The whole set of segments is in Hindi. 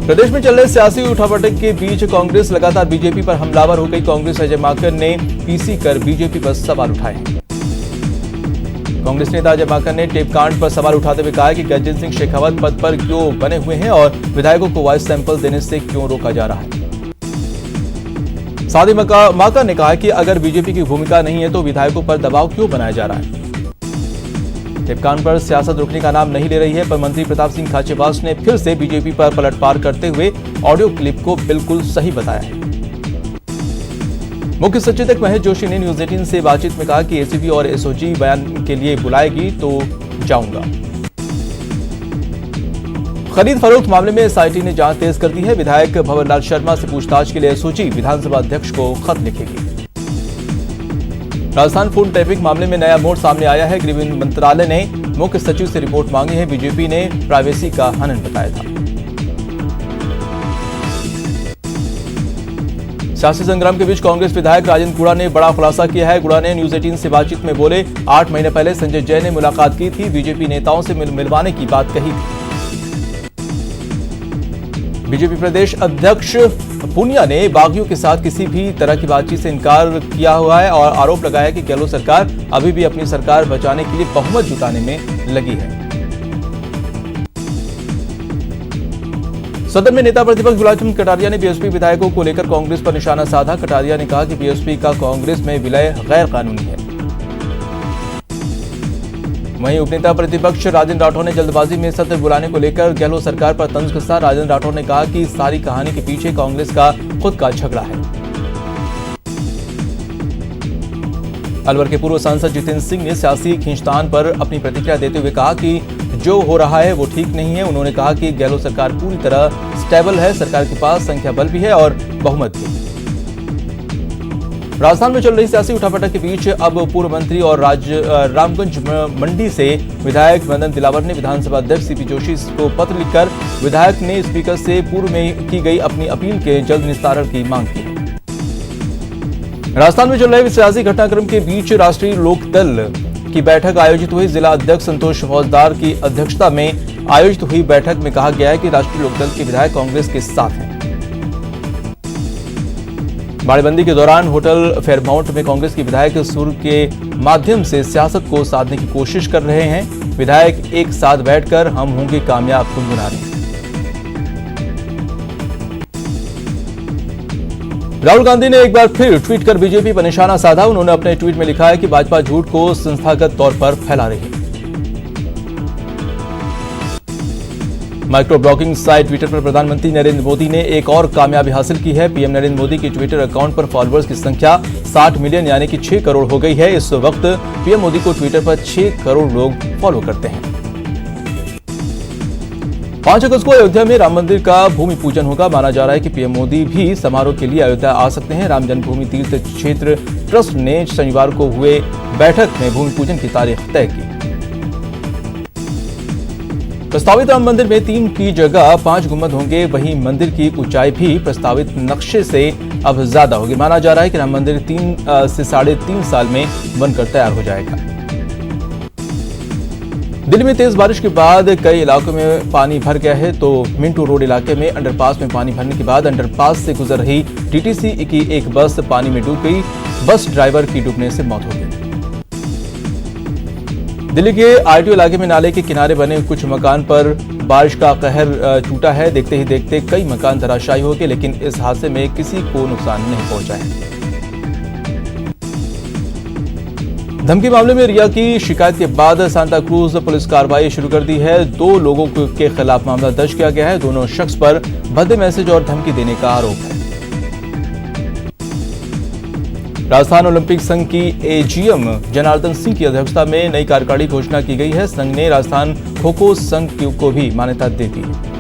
प्रदेश में चल रहे सियासी उठापटक के बीच कांग्रेस लगातार बीजेपी पर हमलावर हो गई। कांग्रेस अजय माकन ने पीसी कर बीजेपी पर सवाल उठाए हैं। कांग्रेस नेता अजय माकन ने टेप कांड पर सवाल उठाते हुए कहा कि गजेंद्र सिंह शेखावत पद पर क्यों बने हुए हैं और विधायकों को वॉइस सैंपल देने से क्यों रोका जा रहा है। साथ ही माकन ने कहा कि अगर बीजेपी की भूमिका नहीं है तो विधायकों पर दबाव क्यों बनाया जा रहा है। टेपकांड पर सियासत रुकने का नाम नहीं ले रही है, पर मंत्री प्रताप सिंह खाचेवास ने फिर से बीजेपी पर पलटवार करते हुए ऑडियो क्लिप को बिल्कुल सही बताया है। मुख्य सचेतक महेश जोशी ने न्यूज 18 से बातचीत में कहा कि एसीबी और एसओजी बयान के लिए बुलाएगी तो जाऊंगा। खरीद फरोख्त मामले में एसआईटी ने जांच तेज कर दी है। विधायक भंवरलाल शर्मा से पूछताछ के लिए एसओजी विधानसभा अध्यक्ष को खत लिखेगी। राजस्थान फोन टैपिंग मामले में नया मोड़ सामने आया है। गृह मंत्रालय ने मुख्य सचिव से रिपोर्ट मांगी है। बीजेपी ने प्राइवेसी का हनन बताया था। सियासी संग्राम के बीच कांग्रेस विधायक राजेंद्र गुड़ा ने बड़ा खुलासा किया है। गुड़ा ने न्यूज 18 से बातचीत में बोले, 8 महीने पहले संजय जैन ने मुलाकात की थी, बीजेपी नेताओं से मिलवाने की बात कही थी। बीजेपी प्रदेश अध्यक्ष पूनिया ने बागियों के साथ किसी भी तरह की बातचीत से इनकार किया हुआ है और आरोप लगाया कि गहलोत सरकार अभी भी अपनी सरकार बचाने के लिए बहुमत जुटाने में लगी है। सदन में नेता प्रतिपक्ष गुलाब चंद कटारिया ने बीएसपी विधायकों को लेकर कांग्रेस पर निशाना साधा। कटारिया ने कहा कि बीएसपी का कांग्रेस में विलय गैर कानूनी है। वहीं उपनेता प्रतिपक्ष राजेंद्र राठौर ने जल्दबाजी में सत्र बुलाने को लेकर गहलोत सरकार पर तंज कसा। राजेंद्र राठौर ने कहा कि सारी कहानी के पीछे कांग्रेस का खुद का झगड़ा है। अलवर के पूर्व सांसद जितेंद्र सिंह ने सियासी खींचतान पर अपनी प्रतिक्रिया देते हुए कहा कि जो हो रहा है वो ठीक नहीं है। उन्होंने कहा कि गहलोत सरकार पूरी तरह स्टेबल है, सरकार के पास संख्या बल भी है और बहुमत भी। राजस्थान में चल रही सियासी उठापटक के बीच अब पूर्व मंत्री और रामगंज मंडी से विधायक मदन दिलावर ने विधानसभा अध्यक्ष सीपी जोशी को पत्र लिखकर विधायक ने स्पीकर से पूर्व में की गई अपनी अपील के जल्द निस्तारण की मांग की। राजस्थान में चल रहे सियासी घटनाक्रम के बीच राष्ट्रीय लोकदल की बैठक आयोजित हुई। जिला अध्यक्ष संतोष फौजदार की अध्यक्षता में आयोजित हुई बैठक में कहा गया है कि राष्ट्रीय लोकदल के विधायक कांग्रेस के साथ हैं। बाड़ेबंदी के दौरान होटल फेयरमाउंट में कांग्रेस के विधायक सुर के माध्यम से सियासत को साधने की कोशिश कर रहे हैं। विधायक एक साथ बैठकर हम होंगे कामयाब गुनगुना रहे हैं। राहुल गांधी ने एक बार फिर ट्वीट कर बीजेपी पर निशाना साधा। उन्होंने अपने ट्वीट में लिखा है कि भाजपा झूठ को संस्थागत तौर पर फैला रही है। माइक्रो ब्लॉगिंग साइट ट्विटर पर प्रधानमंत्री नरेंद्र मोदी ने एक और कामयाबी हासिल की है। पीएम नरेंद्र मोदी के ट्विटर अकाउंट पर फॉलोअर्स की संख्या 60 मिलियन यानी कि 6 करोड़ हो गई है। इस वक्त पीएम मोदी को ट्विटर पर 6 करोड़ लोग फॉलो करते हैं। 5 अगस्त को अयोध्या में राम मंदिर का भूमि पूजन होगा। माना जा रहा है कि पीएम मोदी भी समारोह के लिए अयोध्या आ सकते हैं। राम जन्मभूमि तीर्थ क्षेत्र ट्रस्ट ने शनिवार को हुए बैठक में भूमि पूजन की तारीख तय की। प्रस्तावित राम मंदिर में 3 की जगह 5 गुंबद होंगे। वहीं मंदिर की ऊंचाई भी प्रस्तावित नक्शे से अब ज्यादा होगी। माना जा रहा है कि राम मंदिर 3 से 3.5 साल में बनकर तैयार हो जाएगा। दिल्ली में तेज बारिश के बाद कई इलाकों में पानी भर गया है। तो मिंटू रोड इलाके में अंडरपास में पानी भरने के बाद अंडरपास से गुजर रही टीटीसी की एक बस पानी में डूब गई। बस ड्राइवर की डूबने से मौत हो गई। दिल्ली के आईटीओ इलाके में नाले के किनारे बने कुछ मकान पर बारिश का कहर टूटा है। देखते ही देखते कई मकान धराशायी हो गए, लेकिन इस हादसे में किसी को नुकसान नहीं पहुंचा है। धमकी मामले में रिया की शिकायत के बाद सांता क्रूज पुलिस कार्रवाई शुरू कर दी है। 2 लोगों के खिलाफ मामला दर्ज किया गया है। दोनों शख्स पर भद्दे मैसेज और धमकी देने का आरोप है। राजस्थान ओलंपिक संघ की एजीएम जनार्दन सिंह की अध्यक्षता में नई कार्यकारिणी घोषणा की गई है। संघ ने राजस्थान खो खो संघ को भी मान्यता दे दी है।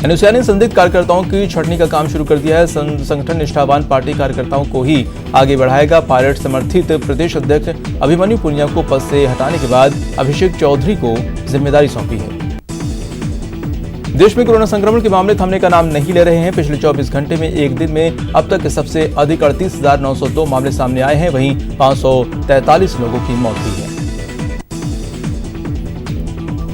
एनएसयूआई ने संदिग्ध कार्यकर्ताओं की छंटनी का काम शुरू कर दिया है। संगठन निष्ठावान पार्टी कार्यकर्ताओं को ही आगे बढ़ाएगा। पायलट समर्थित प्रदेश अध्यक्ष अभिमन्यु पुनिया को पद से हटाने के बाद अभिषेक चौधरी को जिम्मेदारी सौंपी है। देश में कोरोना संक्रमण के मामले थमने का नाम नहीं ले रहे हैं। पिछले 24 घंटे में एक दिन में अब तक सबसे अधिक 38,902 मामले सामने आए हैं। वहीं 543 लोगों की मौत हुई है।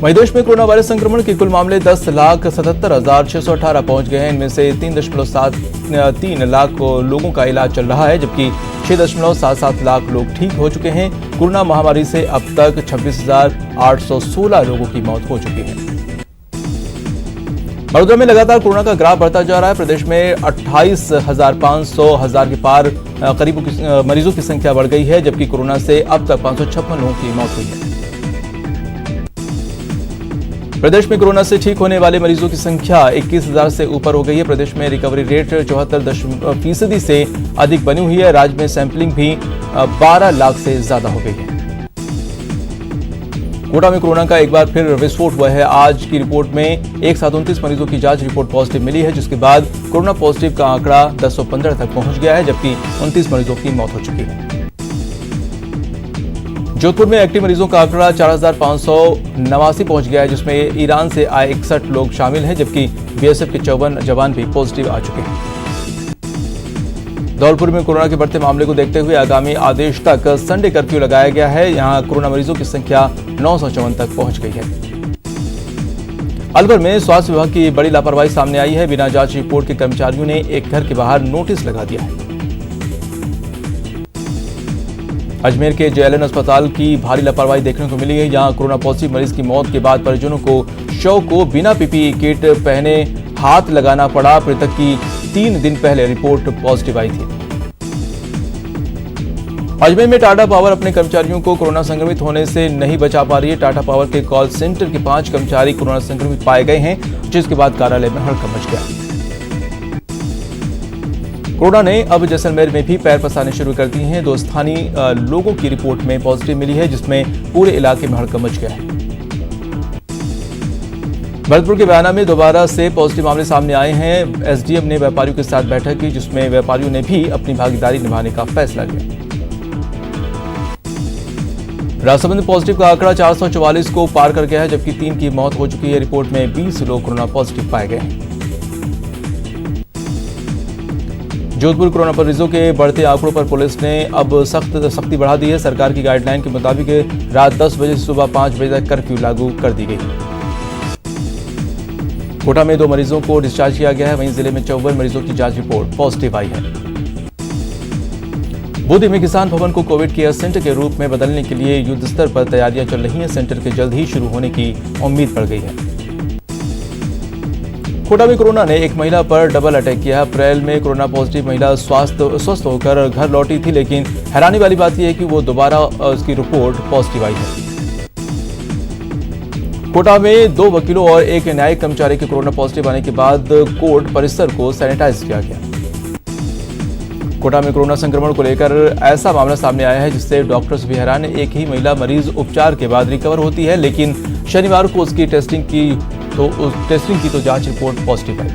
वहीं देश में कोरोना वायरस संक्रमण के कुल मामले 10,77,618 पहुंच गए हैं। इनमें से 3.73 लाख लोगों का इलाज चल रहा है, जबकि 6.77 लाख लोग ठीक हो चुके हैं। कोरोना महामारी से अब तक 26,816 लोगों की मौत हो चुकी है। बड़ौदा में लगातार कोरोना का ग्राफ बढ़ता जा रहा है। प्रदेश में 28,500 के पार करीब मरीजों की संख्या बढ़ गई है, जबकि कोरोना से अब तक 556 लोगों की मौत हुई है। प्रदेश में कोरोना से ठीक होने वाले मरीजों की संख्या 21,000 से ऊपर हो गई है। प्रदेश में रिकवरी रेट 74% से अधिक बनी हुई है। राज्य में सैंपलिंग भी 12 लाख से ज्यादा हो गई है। कोटा में कोरोना का एक बार फिर विस्फोट हुआ है। आज की रिपोर्ट में एक साथ 29 मरीजों की जांच रिपोर्ट पॉजिटिव मिली है, जिसके बाद कोरोना पॉजिटिव का आंकड़ा 1015 तक पहुंच गया है, जबकि 29 मरीजों की मौत हो चुकी है। जोधपुर में एक्टिव मरीजों का आंकड़ा 4,589 पहुंच गया है, जिसमें ईरान से आए 61 लोग शामिल हैं, जबकि बीएसएफ के 54 जवान भी पॉजिटिव आ चुके हैं। धौलपुर में कोरोना के बढ़ते मामले को देखते हुए आगामी आदेश तक संडे कर्फ्यू लगाया गया है। यहां कोरोना मरीजों की संख्या 954 तक पहुंच गई है। अलवर में स्वास्थ्य विभाग की बड़ी लापरवाही सामने आई है। बिना जांच रिपोर्ट के कर्मचारियों ने एक घर के बाहर नोटिस लगा दिया है। अजमेर के जेएलएन अस्पताल की भारी लापरवाही देखने को मिली है। यहां कोरोना पॉजिटिव मरीज की मौत के बाद परिजनों को शव को बिना पीपीई किट पहने हाथ लगाना पड़ा। मृतक की 3 दिन पहले रिपोर्ट पॉजिटिव आई थी। अजमेर में टाटा पावर अपने कर्मचारियों को कोरोना संक्रमित होने से नहीं बचा पा रही है। टाटा पावर के कॉल सेंटर के 5 कर्मचारी कोरोना संक्रमित पाए गए हैं, जिसके बाद कार्यालय में हड़कंप मच गया। कोरोना ने अब जैसलमेर में भी पैर पसारने शुरू कर दिए हैं। 2 स्थानीय लोगों की रिपोर्ट में पॉजिटिव मिली है, जिसमें पूरे इलाके में हड़कंप मच गया है। भरतपुर के बयाना में दोबारा से पॉजिटिव मामले सामने आए हैं। एसडीएम ने व्यापारियों के साथ बैठक की, जिसमें व्यापारियों ने भी अपनी भागीदारी निभाने का फैसला लिया। राजसमंद में पॉजिटिव का आंकड़ा 444 को पार कर गया है, जबकि 3 की मौत हो चुकी है। रिपोर्ट में 20 लोग कोरोना पॉजिटिव पाए गए हैं। जोधपुर कोरोना मरीजों के बढ़ते आंकड़ों पर पुलिस ने अब सख्ती बढ़ा दी है। सरकार की गाइडलाइन के मुताबिक रात 10 बजे से सुबह 5 बजे तक कर्फ्यू लागू कर दी गई है। कोटा में 2 मरीजों को डिस्चार्ज किया गया है। वहीं जिले में 54 मरीजों की जांच रिपोर्ट पॉजिटिव आई है। बूंदी में किसान भवन को कोविड केयर सेंटर के रूप में बदलने के लिए युद्ध स्तर पर तैयारियां चल रही हैं। सेंटर के जल्द ही शुरू होने की उम्मीद बढ़ गई है। कोटा में कोरोना ने एक महिला पर डबल अटैक किया है। अप्रैल में कोरोना पॉजिटिव महिला स्वस्थ होकर घर लौटी थी, लेकिन हैरानी वाली बात यह है कि वो दोबारा उसकी रिपोर्ट पॉजिटिव आई है। कोटा में 2 वकीलों और एक न्यायिक कर्मचारी के कोरोना पॉजिटिव आने के बाद कोर्ट परिसर को सैनिटाइज किया गया। कोटा में कोरोना संक्रमण को लेकर ऐसा मामला सामने आया है, जिससे डॉक्टर्स भी हैरान है। एक ही महिला मरीज उपचार के बाद रिकवर होती है, लेकिन शनिवार को उसकी टेस्टिंग की तो जांच रिपोर्ट पॉजिटिव आई।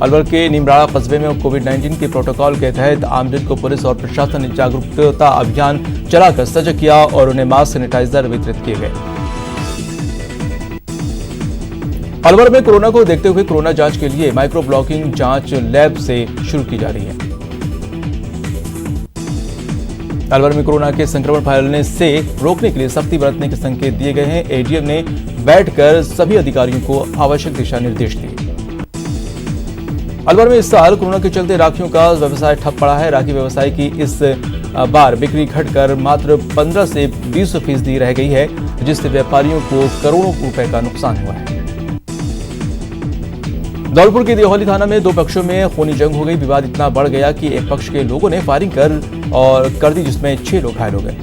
अलवर के निमराड़ा कस्बे में कोविड-19 के प्रोटोकॉल के तहत आमजन को पुलिस और प्रशासन ने जागरूकता अभियान चलाकर सजग किया और उन्हें मास्क सैनिटाइजर वितरित किए गए। अलवर में कोरोना को देखते हुए कोरोना जांच के लिए माइक्रो ब्लॉकिंग जांच लैब से शुरू की जा रही है। अलवर में कोरोना के संक्रमण फैलने से रोकने के लिए सख्ती बरतने के संकेत दिए गए हैं। एडीएम ने बैठकर सभी अधिकारियों को आवश्यक दिशा निर्देश दिए। अलवर में इस साल कोरोना के चलते राखियों का व्यवसाय ठप पड़ा है। राखी व्यवसाय की इस बार बिक्री घटकर मात्र 15 से 20% रह गई है, जिससे व्यापारियों को करोड़ों रुपए का नुकसान हुआ है। धौलपुर के देहौली थाना में 2 पक्षों में खूनी जंग हो गई। विवाद इतना बढ़ गया कि एक पक्ष के लोगों ने फायरिंग कर दी, जिसमें 6 लोग घायल हो गए।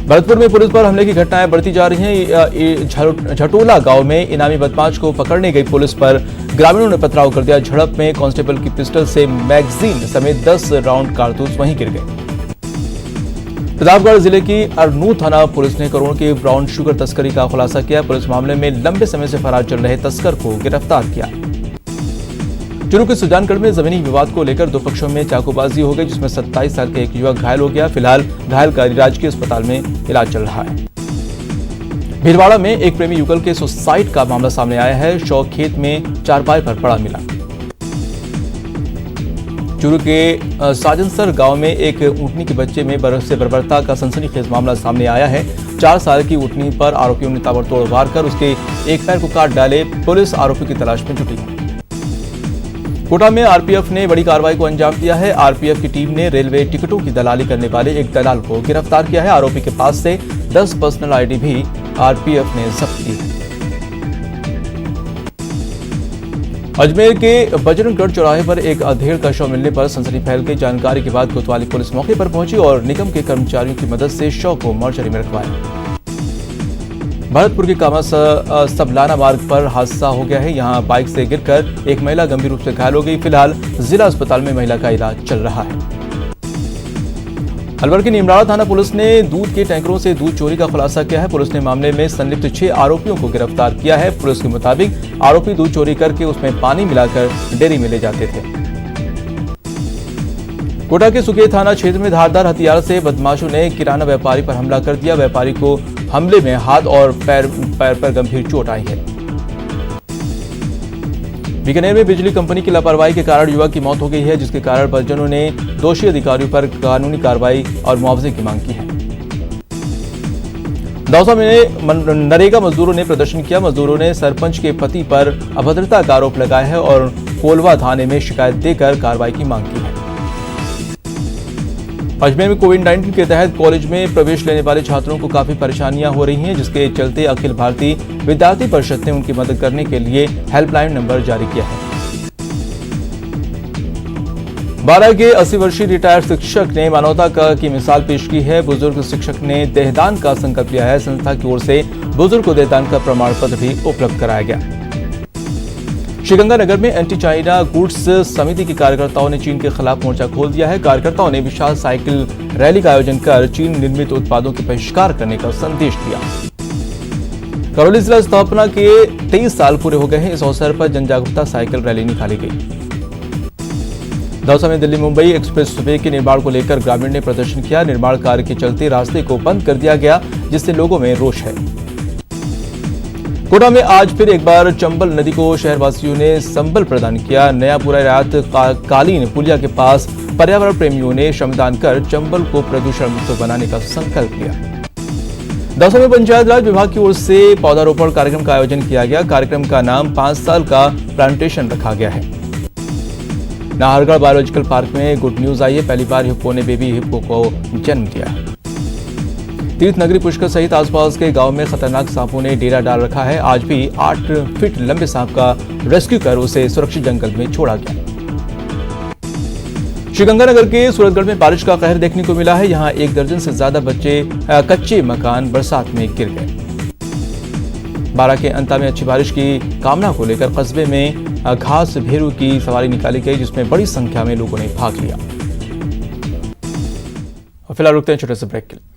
भरतपुर में पुलिस पर हमले की घटनाएं बढ़ती जा रही हैं। झटोला गांव में इनामी बदमाश को पकड़ने गई पुलिस पर ग्रामीणों ने पथराव कर दिया। झड़प में कांस्टेबल की पिस्टल से मैगजीन समेत 10 राउंड कारतूस वहीं गिर गए। प्रतापगढ़ जिले की अरनू थाना पुलिस ने करोड़ों की ब्राउन शुगर तस्करी का खुलासा किया। पुलिस मामले में लंबे समय से फरार चल रहे तस्कर को गिरफ्तार किया। चुरू के सुजानगढ़ में जमीनी विवाद को लेकर 2 पक्षों में चाकूबाजी हो गई, जिसमें 27 साल के एक युवक घायल हो गया। फिलहाल घायल का राजकीय अस्पताल में इलाज चल रहा है। भीलवाड़ा में एक प्रेमी युगल के सुसाइड का मामला सामने आया है। शव खेत में चारपाई पर पड़ा मिला। चूरू के साजनसर गांव में एक ऊँटनी के बच्चे में से बर्बरता का सनसनीखेज मामला सामने आया है। 4 साल की ऊँटनी पर आरोपियों ने ताबड़तोड़ वार कर उसके एक पैर को काट डाले। पुलिस आरोपी की तलाश में जुटी है। कोटा में आरपीएफ ने बड़ी कार्रवाई को अंजाम दिया है। आरपीएफ की टीम ने रेलवे टिकटों की दलाली करने वाले एक दलाल को गिरफ्तार किया है। आरोपी के पास से 10 पर्सनल आईडी भी आरपीएफ ने जब्त की है। अजमेर के बजरंगगढ़ चौराहे पर एक अधेड़ का शव मिलने पर सनसनी फैल गई। जानकारी के बाद कोतवाली पुलिस मौके पर पहुंची और निगम के कर्मचारियों की मदद से शव को मोर्चरी में रखवाया। भरतपुर के कामा सबलाना मार्ग पर हादसा हो गया है। यहां बाइक से गिरकर एक महिला गंभीर रूप से घायल हो गई। फिलहाल जिला अस्पताल में महिला का इलाज चल रहा है। अलवर की निमराड़ा थाना पुलिस ने दूध के टैंकरों से दूध चोरी का खुलासा किया है। पुलिस ने मामले में संलिप्त 6 आरोपियों को गिरफ्तार किया है। पुलिस के मुताबिक आरोपी दूध चोरी करके उसमें पानी मिलाकर डेयरी में ले जाते थे। कोटा के सुके थाना क्षेत्र में धारदार हथियार से बदमाशों ने किराना व्यापारी पर हमला कर दिया। व्यापारी को हमले में हाथ और पैर पर गंभीर चोट आई है। बीकानेर में बिजली कंपनी की लापरवाही के कारण युवक की मौत हो गई है, जिसके कारण परिजनों ने दोषी अधिकारियों पर कानूनी कार्रवाई और मुआवजे की मांग की है। दौसा में नरेगा मजदूरों ने प्रदर्शन किया। मजदूरों ने सरपंच के पति पर अभद्रता का आरोप लगाया है और कोलवा थाने में शिकायत देकर कार्रवाई की मांग की है। अजमेर में कोविड-19 के तहत कॉलेज में प्रवेश लेने वाले छात्रों को काफी परेशानियां हो रही हैं, जिसके चलते अखिल भारतीय विद्यार्थी परिषद ने उनकी मदद करने के लिए हेल्पलाइन नंबर जारी किया है। 12 के 80 वर्षीय रिटायर्ड शिक्षक ने मानवता की मिसाल पेश की है। बुजुर्ग शिक्षक ने देहदान का संकल्प लिया है। संस्था की ओर से बुजुर्ग को देहदान का प्रमाण पत्र भी उपलब्ध कराया गया। श्रीगंगानगर में एंटी चाइना गुड्स समिति के कार्यकर्ताओं ने चीन के खिलाफ मोर्चा खोल दिया है। कार्यकर्ताओं ने विशाल साइकिल रैली का आयोजन कर चीन निर्मित उत्पादों के बहिष्कार करने का संदेश दिया। करौली जिला स्थापना के 23 साल पूरे हो गए हैं। इस अवसर पर जन जागरूकता साइकिल रैली निकाली गई। दौसा में दिल्ली मुंबई एक्सप्रेस वे के निर्माण को लेकर ग्रामीण ने प्रदर्शन किया। निर्माण कार्य के चलते रास्ते को बंद कर दिया गया, जिससे लोगों में रोष है। कोटा में आज फिर एक बार चंबल नदी को शहरवासियों ने संबल प्रदान किया। नयापुरा रात कालीन पुलिया के पास पर्यावरण प्रेमियों ने श्रमदान कर चंबल को प्रदूषण मुक्त बनाने का संकल्प लिया। दौसा में पंचायत राज विभाग की ओर से पौधारोपण कार्यक्रम का आयोजन किया गया। कार्यक्रम का नाम 5 साल का प्लांटेशन रखा गया है। नाहरगढ़ बायोलॉजिकल पार्क में गुड न्यूज आई है। पहली बार हिप्पो ने बेबी हिप्पो को जन्म दिया है। तीर्थ नगरी पुष्कर सहित आसपास के गांव में खतरनाक सांपों ने डेरा डाल रखा है। आज भी 8 फीट लंबे सांप का रेस्क्यू कर उसे सुरक्षित जंगल में छोड़ा गया। श्रीगंगानगर के सूरतगढ़ में बारिश का कहर देखने को मिला है। यहां 1 दर्जन से ज्यादा कच्चे मकान बरसात में गिर गए। बारा के अंता में अच्छी बारिश की कामना को लेकर कस्बे में घास भेरू की सवारी निकाली गई, जिसमें बड़ी संख्या में लोगों ने भाग लिया। फिलहाल रुकते हैं छोटे से ब्रेक के लिए।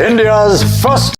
India's first